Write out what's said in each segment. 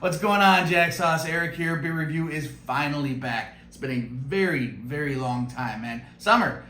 What's going on, Jack Sauce? Eric here. Beer review is finally back. It's been a very, very long time, man. Summer,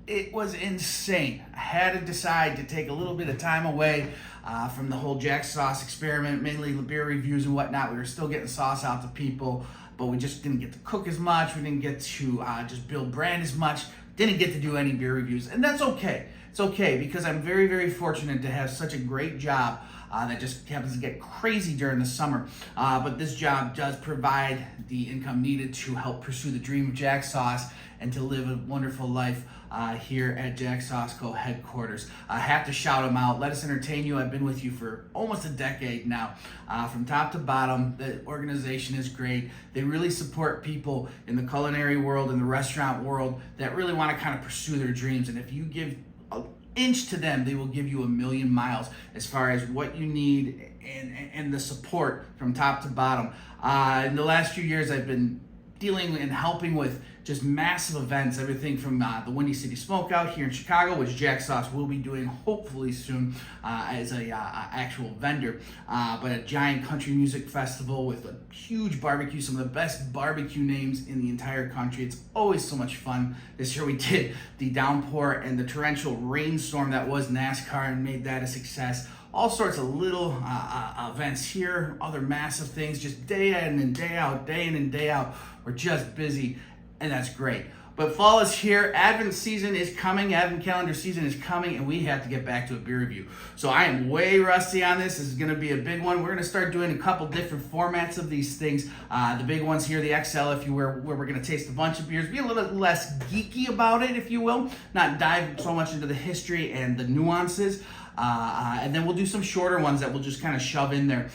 it was insane. I had to decide to take a little bit of time away from the whole Jack Sauce experiment, mainly the beer reviews and whatnot. We were still getting sauce out to people, but we just didn't get to cook as much. We didn't get to just build brand as much. Didn't get to do any beer reviews, and that's okay. It's okay because I'm very, very fortunate to have such a great job that just happens to get crazy during the summer. But this job does provide the income needed to help pursue the dream of Jack Sauce and to live a wonderful life here at Jack Sauce Co. headquarters. I have to shout them out. Let us entertain you. I've been with you for almost a decade now. From top to bottom, the organization is great. They really support people in the culinary world and the restaurant world that really want to kind of pursue their dreams. And if you give an inch to them, they will give you a million miles as far as what you need and the support from top to bottom. In the last few years, I've been dealing and helping with just massive events, everything from the Windy City Smokeout here in Chicago, which Jack Sauce will be doing hopefully soon as a actual vendor, but a giant country music festival with a huge barbecue, some of the best barbecue names in the entire country. It's always so much fun. This year we did the downpour and the torrential rainstorm that was NASCAR and made that a success. All sorts of little events here, other massive things, just day in and day out, day in and day out. We're just busy, and that's great. But fall is here, Advent season is coming, Advent calendar season is coming, and we have to get back to a beer review. So I am way rusty on this. This is gonna be a big one. We're gonna start doing a couple different formats of these things. The big ones here, the XL, if you were, where we're gonna taste a bunch of beers, be a little bit less geeky about it, if you will, not dive so much into the history and the nuances. And then we'll do some shorter ones that we'll just kind of shove in there,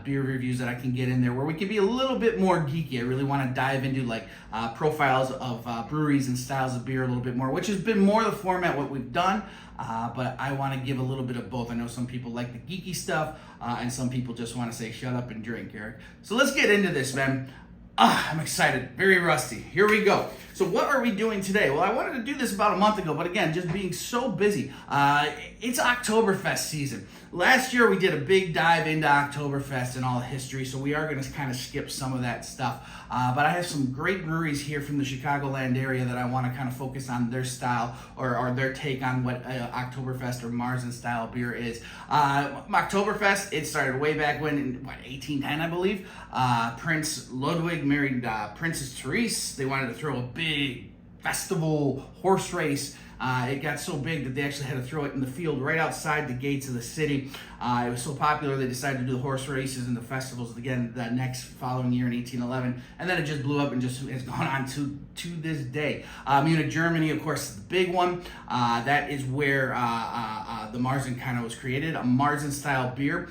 beer reviews that I can get in there where we can be a little bit more geeky. I really want to dive into like profiles of breweries and styles of beer a little bit more, which has been more the format what we've done, but I want to give a little bit of both. I know some people like the geeky stuff, and some people just want to say shut up and drink, Eric. So let's get into this, man. I'm excited, very rusty. Here we go. So what are we doing today? Well, I wanted to do this about a month ago, but again, just being so busy. It's Oktoberfest season. Last year we did a big dive into Oktoberfest and all the history, so we are going to kind of skip some of that stuff. But I have some great breweries here from the Chicagoland area that I want to kind of focus on their style or their take on what Oktoberfest or Marzen style beer is. Oktoberfest, it started way back when, in 1810, I believe. Prince Ludwig married Princess Therese. They wanted to throw a big festival horse race. It got so big that they actually had to throw it in the field right outside the gates of the city. It was so popular they decided to do the horse races and the festivals again the next following year in 1811, and then it just blew up and just has gone on to this day. Munich, Germany, of course, is the big one. That is where the Marzen kind of was created. A Marzen style beer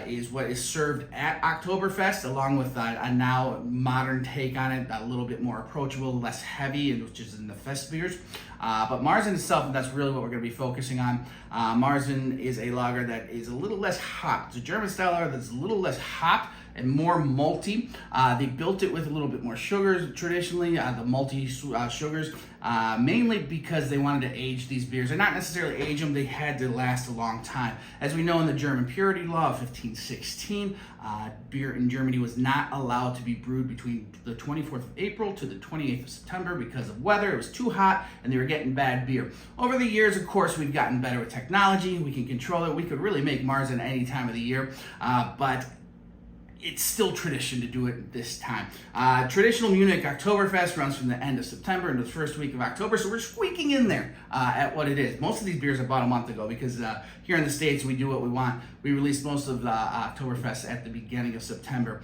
is what is served at Oktoberfest, along with a now modern take on it, a little bit more approachable, less heavy, and which is in the fest beers. But Marzen itself, that's really what we're going to be focusing on. Marzen is a lager that is a little less hop. It's a German style lager that's a little less hop and more malty. They built it with a little bit more sugars traditionally, the malty sugars, mainly because they wanted to age these beers. And not necessarily age them, they had to last a long time. As we know in the German purity law of 1516, beer in Germany was not allowed to be brewed between the 24th of April to the 28th of September because of weather. It was too hot and they were getting bad beer. Over the years, of course, we've gotten better with technology. We can control it. We could really make Marzen any time of the year, but it's still tradition to do it this time. Traditional Munich Oktoberfest runs from the end of September into the first week of October, so we're squeaking in there at what it is. Most of these beers I bought a month ago because here in the States we do what we want. We release most of the Oktoberfest at the beginning of September.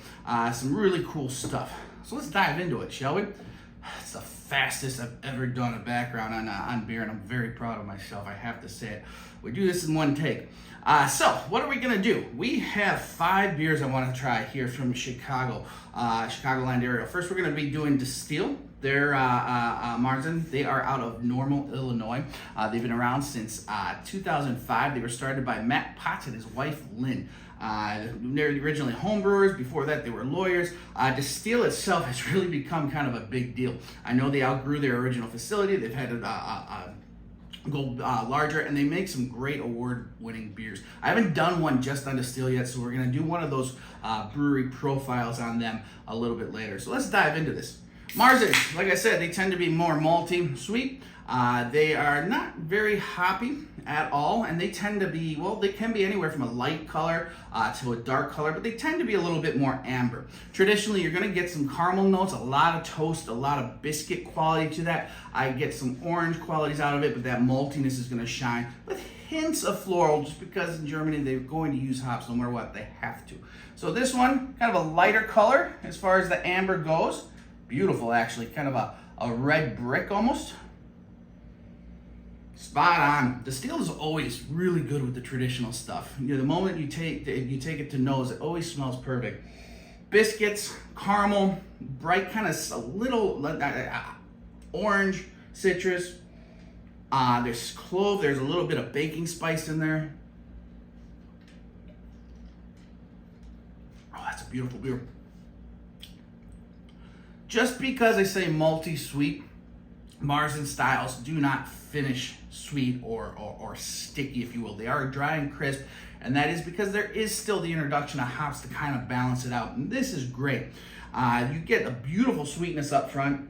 Some really cool stuff. So let's dive into it, shall we? It's the fastest I've ever done a background on beer, and I'm very proud of myself, I have to say it. We do this in one take. So, what are we going to do? We have 5 beers I want to try here from Chicago, Chicagoland area. First, we're going to be doing Distill. They're Marzen. They are out of Normal, Illinois. They've been around since 2005. They were started by Matt Potts and his wife, Lynn. They're originally home brewers. Before that, they were lawyers. Distill itself has really become kind of a big deal. I know they outgrew their original facility. They've had go larger, and they make some great award-winning beers. I haven't done one just on Distill yet, so we're gonna do one of those brewery profiles on them a little bit later. So let's dive into this. Marzens, like I said, they tend to be more malty, sweet. They are not very hoppy at all, and they tend to be, well, they can be anywhere from a light color to a dark color, but they tend to be a little bit more amber. Traditionally, you're gonna get some caramel notes, a lot of toast, a lot of biscuit quality to that. I get some orange qualities out of it, but that maltiness is gonna shine with hints of floral, just because in Germany they're going to use hops no matter what, they have to. So this one, kind of a lighter color as far as the amber goes. Beautiful, actually, kind of a red brick almost. Spot on. Distill is always really good with the traditional stuff. You know, the moment you take it to nose, it always smells perfect. Biscuits, caramel, bright kind of a little orange, citrus. There's clove. There's a little bit of baking spice in there. Oh, that's a beautiful beer. Just because I say malty sweet, Marzen styles do not finish sweet or sticky, if you will. They are dry and crisp, and that is because there is still the introduction of hops to kind of balance it out, and this is great. You get a beautiful sweetness up front,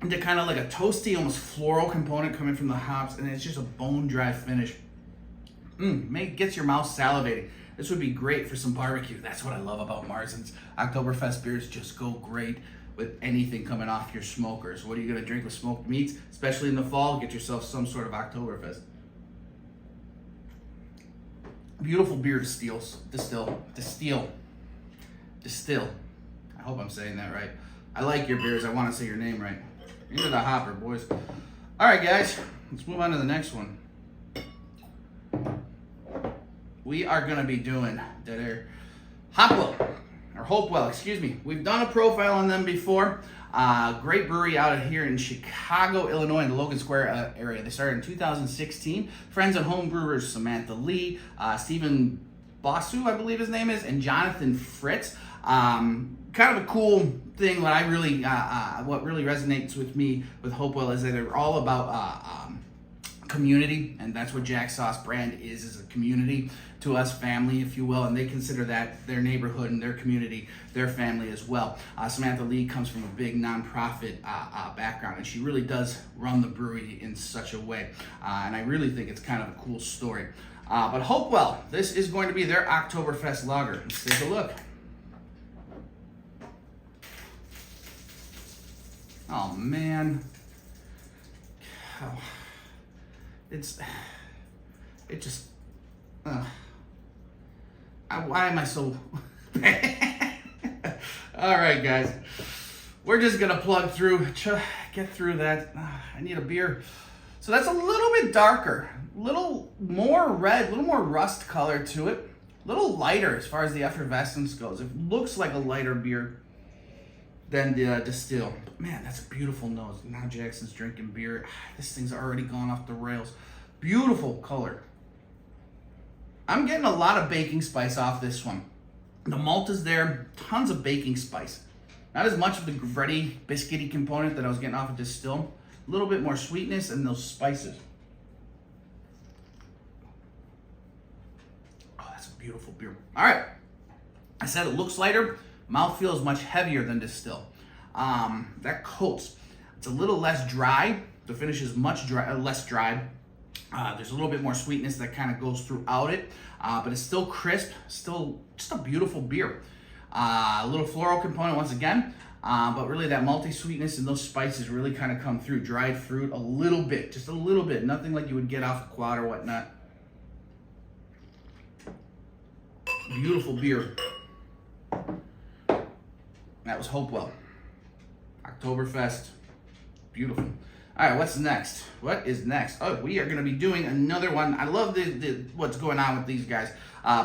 and kind of like a toasty, almost floral component coming from the hops, and it's just a bone-dry finish. Gets your mouth salivating. This would be great for some barbecue. That's what I love about Marzen's. Oktoberfest beers just go great with anything coming off your smokers. What are you gonna drink with smoked meats? Especially in the fall, get yourself some sort of Oktoberfest. Beautiful beer distill. I hope I'm saying that right. I like your beers, I wanna say your name right. Into the hopper, boys. All right, guys, let's move on to the next one. We are gonna be doing Hopewell, excuse me. We've done a profile on them before. Great brewery out of here in Chicago, Illinois, in the Logan Square area. They started in 2016. Friends and home brewers Samantha Lee, Stephen Bosu, I believe his name is, and Jonathan Fritz. Kind of a cool thing. What really resonates with me with Hopewell is that they're all about community, and that's what Jack Sauce brand is a community to us, family, if you will, and they consider that their neighborhood and their community their family as well. Samantha Lee comes from a big nonprofit background, and she really does run the brewery in such a way, and I really think it's kind of a cool story. But Hopewell, this is going to be their Oktoberfest lager. Let's take a look. Oh man. Why am I so bad? All right, guys, we're just gonna plug through, get through that. I need a beer. So that's a little bit darker, a little more red, a little more rust color to it, a little lighter as far as the effervescence goes. It looks like a lighter beer than the Distill. But man, that's a beautiful nose. Now Jackson's drinking beer. This thing's already gone off the rails. Beautiful color. I'm getting a lot of baking spice off this one. The malt is there, tons of baking spice. Not as much of the bready, biscuity component that I was getting off of Distill. A little bit more sweetness and those spices. Oh, that's a beautiful beer. All right, I said it looks lighter. Mouthfeel is much heavier than Distill. That coats. It's a little less dry. The finish is much less dry. There's a little bit more sweetness that kind of goes throughout it, but it's still crisp, still just a beautiful beer. A little floral component once again, but really that malty sweetness and those spices really kind of come through. Dried fruit, a little bit, just a little bit. Nothing like you would get off a quad or whatnot. Beautiful beer. That was Hopewell. Oktoberfest. Beautiful. All right, what's next? What is next? Oh, we are going to be doing another one. I love what's going on with these guys.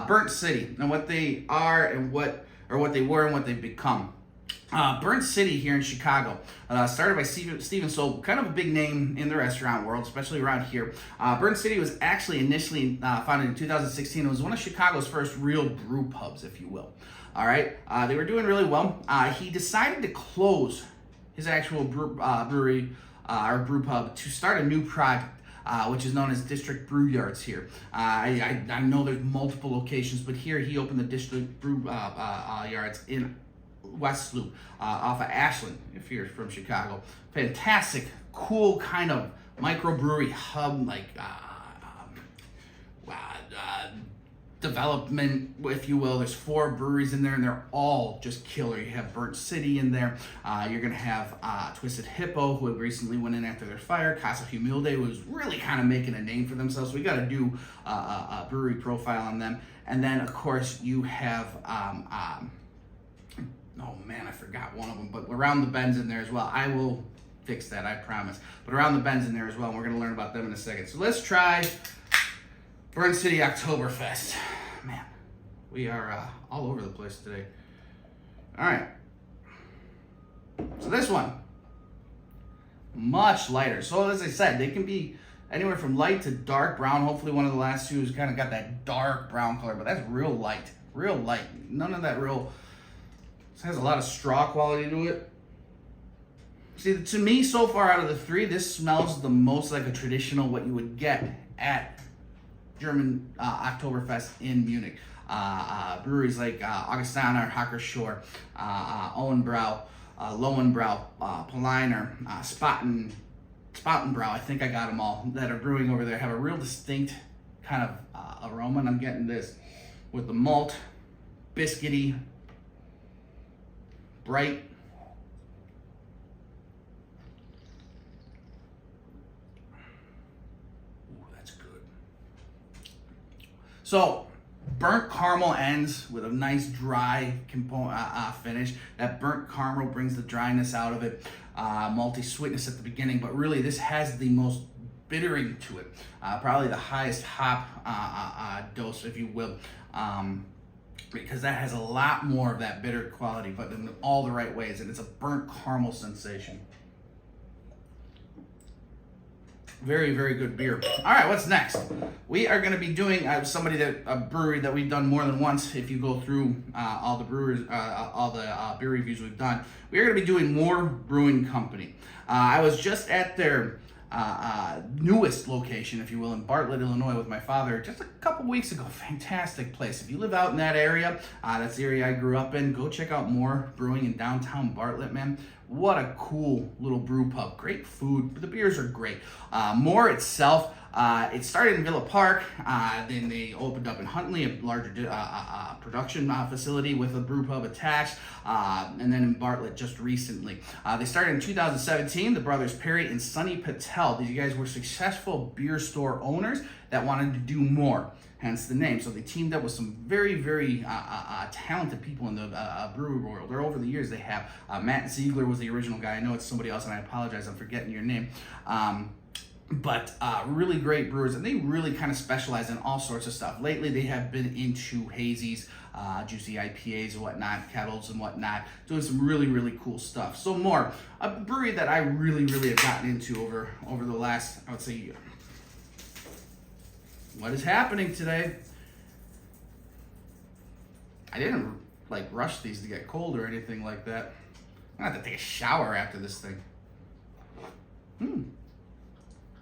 Burnt City, and what they are and what they were and what they've become. Burnt City here in Chicago, started by Steven Soul, kind of a big name in the restaurant world, especially around here. Burnt City was actually initially founded in 2016. It was one of Chicago's first real brew pubs, if you will. All right, they were doing really well. He decided to close his actual brewery our brew pub, to start a new project. Which is known as District Brew Yards here. I know there's multiple locations, but here he opened the District Brew Yards in West Loop, off of Ashland, if you're from Chicago. Fantastic, cool kind of microbrewery hub, like development, if you will. There's 4 breweries in there, and they're all just killer. You have Burnt City in there. You're gonna have Twisted Hippo, who recently went in after their fire. Casa Humilde was really kind of making a name for themselves. So we got to do a brewery profile on them. And then, of course, you have oh man, I forgot one of them, but Around the Bend's in there as well. I will fix that, I promise. But Around the Bend's in there as well, and we're gonna learn about them in a second. So let's try Burnt City Oktoberfest. Man, we are all over the place today. All right. So this one, much lighter. So as I said, they can be anywhere from light to dark brown. Hopefully one of the last two has kind of got that dark brown color, but that's real light, real light. None of that real, this has a lot of straw quality to it. See, to me, so far out of the 3, this smells the most like a traditional, what you would get at German Oktoberfest in Munich. Breweries like Augustana, Hacker Shore, Owenbrau, Lowenbrau, Poliner, Spattenbrau, I think I got them all, that are brewing over there, have a real distinct kind of aroma, and I'm getting this with the malt, biscuity, bright. So, burnt caramel ends with a nice dry finish. That burnt caramel brings the dryness out of it, malty sweetness at the beginning, but really this has the most bittering to it. Probably the highest hop dose, if you will, because that has a lot more of that bitter quality, but in all the right ways, and it's a burnt caramel sensation. Very, very good beer. All right, what's next? We are going to be doing a brewery that we've done more than once. If you go through all the brewers, all the beer reviews we've done, we are going to be doing Moore Brewing Company. I was just at their newest location, if you will, in Bartlett, Illinois, with my father just a couple weeks ago. Fantastic place. If you live out in that area, that's the area I grew up in, go check out Moore Brewing in downtown Bartlett, man. What a cool little brew pub. Great food. The beers are great. Moore itself, it started in Villa Park. Then they opened up in Huntley, a larger production facility with a brew pub attached. And then in Bartlett just recently. They started in 2017. The brothers Perry and Sonny Patel. These guys were successful beer store owners that wanted to do more. Hence the name. So they teamed up with some very, very talented people in the brewery world. Or over the years they have. Matt Ziegler was the original guy. I know it's somebody else, and I apologize, I'm forgetting your name. But really great brewers, and they really kind of specialize in all sorts of stuff. Lately they have been into hazies, juicy IPAs and whatnot, kettles and whatnot, doing some really, really cool stuff. So Moore, a brewery that I really, really have gotten into over the last, I would say, year. What is happening today? I didn't rush these to get cold or anything like that. I'm gonna have to take a shower after this thing.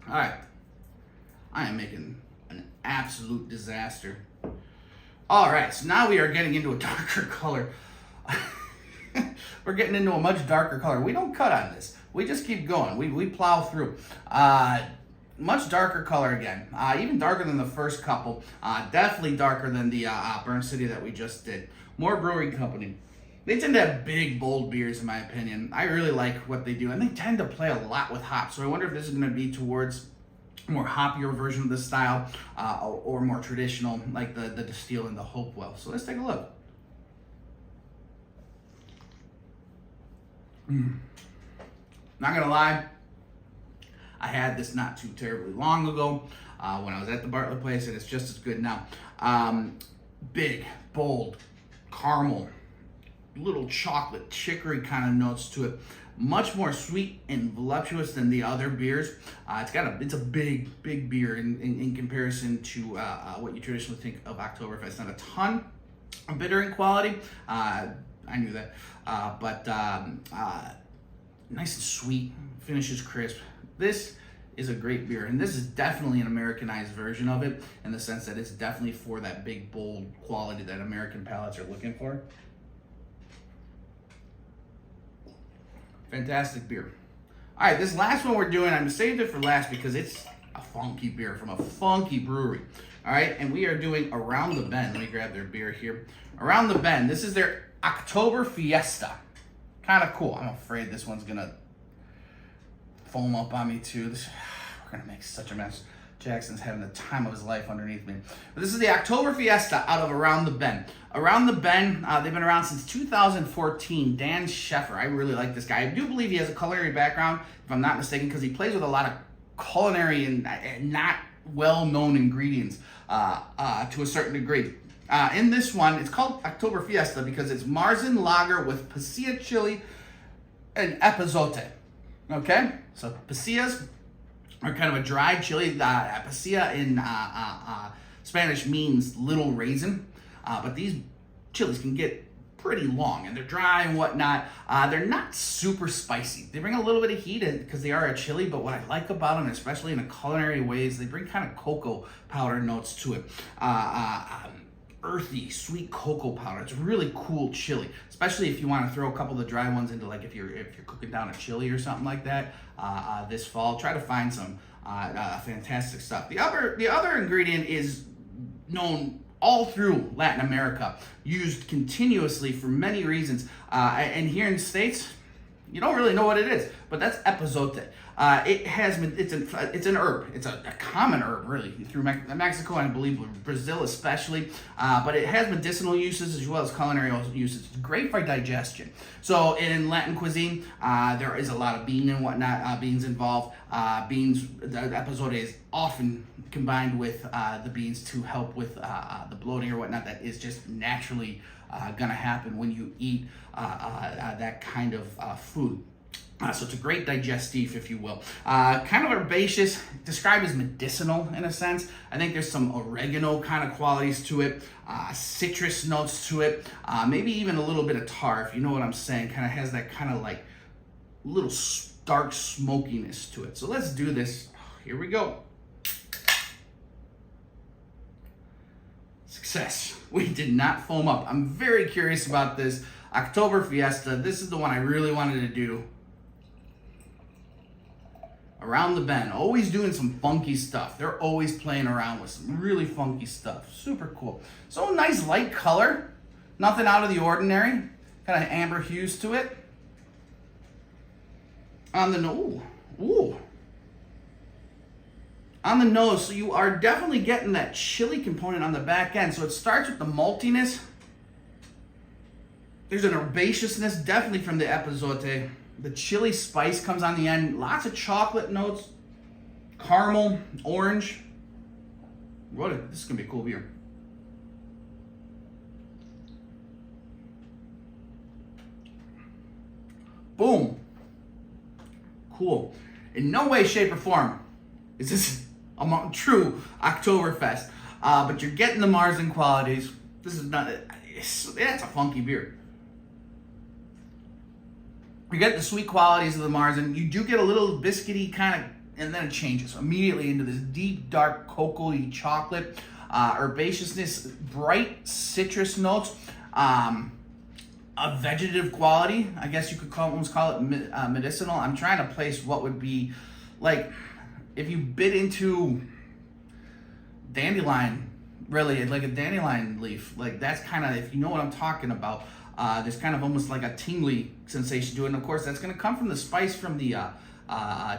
All right, I am making an absolute disaster. All right, so now we are getting into a darker color. We're getting into a much darker color. We don't cut on this. We just keep going. We plow through. Much darker color again, even darker than the first couple, definitely darker than the Burnt City that we just did. Moore Brewing Company. They tend to have big, bold beers, in my opinion. I really like what they do, and they tend to play a lot with hops. So I wonder if this is going to be towards a more hoppier version of the style, or more traditional, like the Distill and the Hopewell. So let's take a look. Not gonna lie, I had this not too terribly long ago when I was at the Bartlett place, and it's just as good now. Big, bold, caramel, little chocolate, chicory kind of notes to it. Much more sweet and voluptuous than the other beers. It's a big beer in comparison to what you traditionally think of Oktoberfest. Not a ton of bitter in quality. I knew that, but nice and sweet, finishes crisp. This is a great beer, and this is definitely an Americanized version of it in the sense that it's definitely for that big, bold quality that American palates are looking for. Fantastic beer. All right, this last one we're doing, I'm saved it for last because it's a funky beer from a funky brewery. All right, and we are doing Around the Bend. Let me grab their beer here. Around the Bend. This is their Oktoberfest. Kind of cool. I'm afraid this one's gonna foam up on me too. We're gonna make such a mess. Jackson's having the time of his life underneath me. But this is the Oktoberfest out of Around the Bend. Around the Bend, they've been around since 2014. Dan Scheffer, I really like this guy. I do believe he has a culinary background, if I'm not mistaken, because he plays with a lot of culinary and not well-known ingredients to a certain degree. In this one, it's called Oktoberfest because it's Marzen lager with pasilla chili and epazote. Okay, so pasillas are kind of a dried chili. Pasilla in Spanish means little raisin, but these chilies can get pretty long and they're dry and whatnot. They're not super spicy. They bring a little bit of heat because they are a chili, but what I like about them, especially in a culinary way, is they bring kind of cocoa powder notes to it. Earthy, sweet cocoa powder. It's a really cool chili, especially if you want to throw a couple of the dry ones into, like, if you're cooking down a chili or something like that this fall. Try to find some fantastic stuff. The other ingredient is known all through Latin America, used continuously for many reasons. And here in the States, you don't really know what it is, but that's epazote. It's an herb. It's a common herb, really, through Mexico and I believe Brazil especially. But it has medicinal uses as well as culinary uses. It's great for digestion. So in Latin cuisine, there is a lot of beans involved. The epazote is often combined with the beans to help with the bloating or whatnot that is just naturally gonna happen when you eat that kind of food. So it's a great digestif, if you will. Kind of herbaceous, described as medicinal in a sense. I think there's some oregano kind of qualities to it, citrus notes to it, maybe even a little bit of tar, if you know what I'm saying. Kind of has that kind of like little dark smokiness to it. So let's do this. Here we go. Success. We did not foam up. I'm very curious about this Oktoberfest. This is the one I really wanted to do. Around the Bend, always doing some funky stuff. They're always playing around with some really funky stuff. Super cool. So nice light color, nothing out of the ordinary. Kind of amber hues to it. On the nose, on the nose, so you are definitely getting that chili component on the back end. So it starts with the maltiness. There's an herbaceousness, definitely from the epazote. The chili spice comes on the end. Lots of chocolate notes, caramel, orange. This is gonna be a cool beer. Boom. Cool. In no way, shape, or form is this a true Oktoberfest, but you're getting the Marzen qualities. This is not. It's a funky beer. You get the sweet qualities of the Marzen. You do get a little biscuity kind of, and then it changes immediately into this deep, dark, cocoa-y chocolate, herbaceousness, bright citrus notes, a vegetative quality. I guess you could almost call it medicinal. I'm trying to place what would be like if you bit into dandelion, really, like a dandelion leaf. Like that's kind of, if you know what I'm talking about. There's kind of almost like a tingly sensation to it. And of course, that's going to come from the spice from the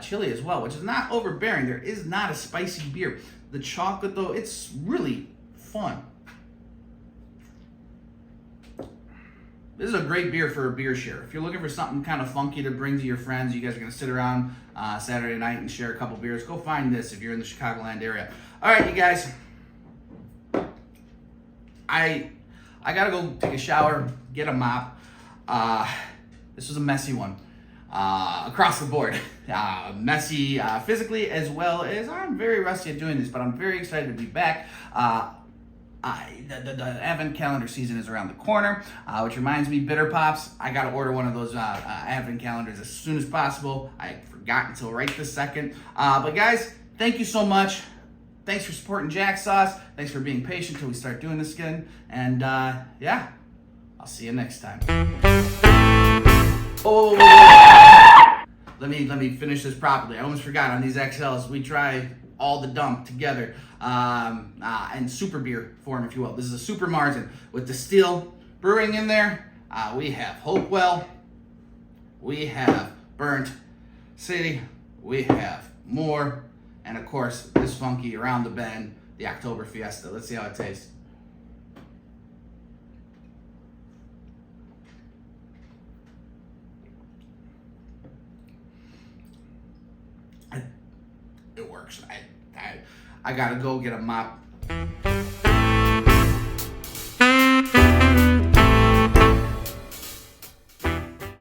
chili as well, which is not overbearing. There is not a spicy beer. The chocolate, though, it's really fun. This is a great beer for a beer share. If you're looking for something kind of funky to bring to your friends, you guys are going to sit around Saturday night and share a couple beers, go find this if you're in the Chicagoland area. All right, you guys. I gotta go take a shower, get a mop. This was a messy one across the board. Messy physically as well as I'm very rusty at doing this, but I'm very excited to be back. The advent calendar season is around the corner, which reminds me, Bitter Pops, I got to order one of those advent calendars as soon as possible. I forgot until right this second. But guys, thank you so much. Thanks for supporting Jack Sauce. Thanks for being patient till we start doing this again. And yeah, I'll see you next time. Oh, let me finish this properly. I almost forgot, on these XLs, we try all the dump together, and super beer form, if you will. This is a super margin with the steel brewing in there. We have Hopewell, we have Burnt City, we have Moore, and of course this funky around the bend, the Oktoberfest. Let's see how it tastes. It works. I gotta go get a mop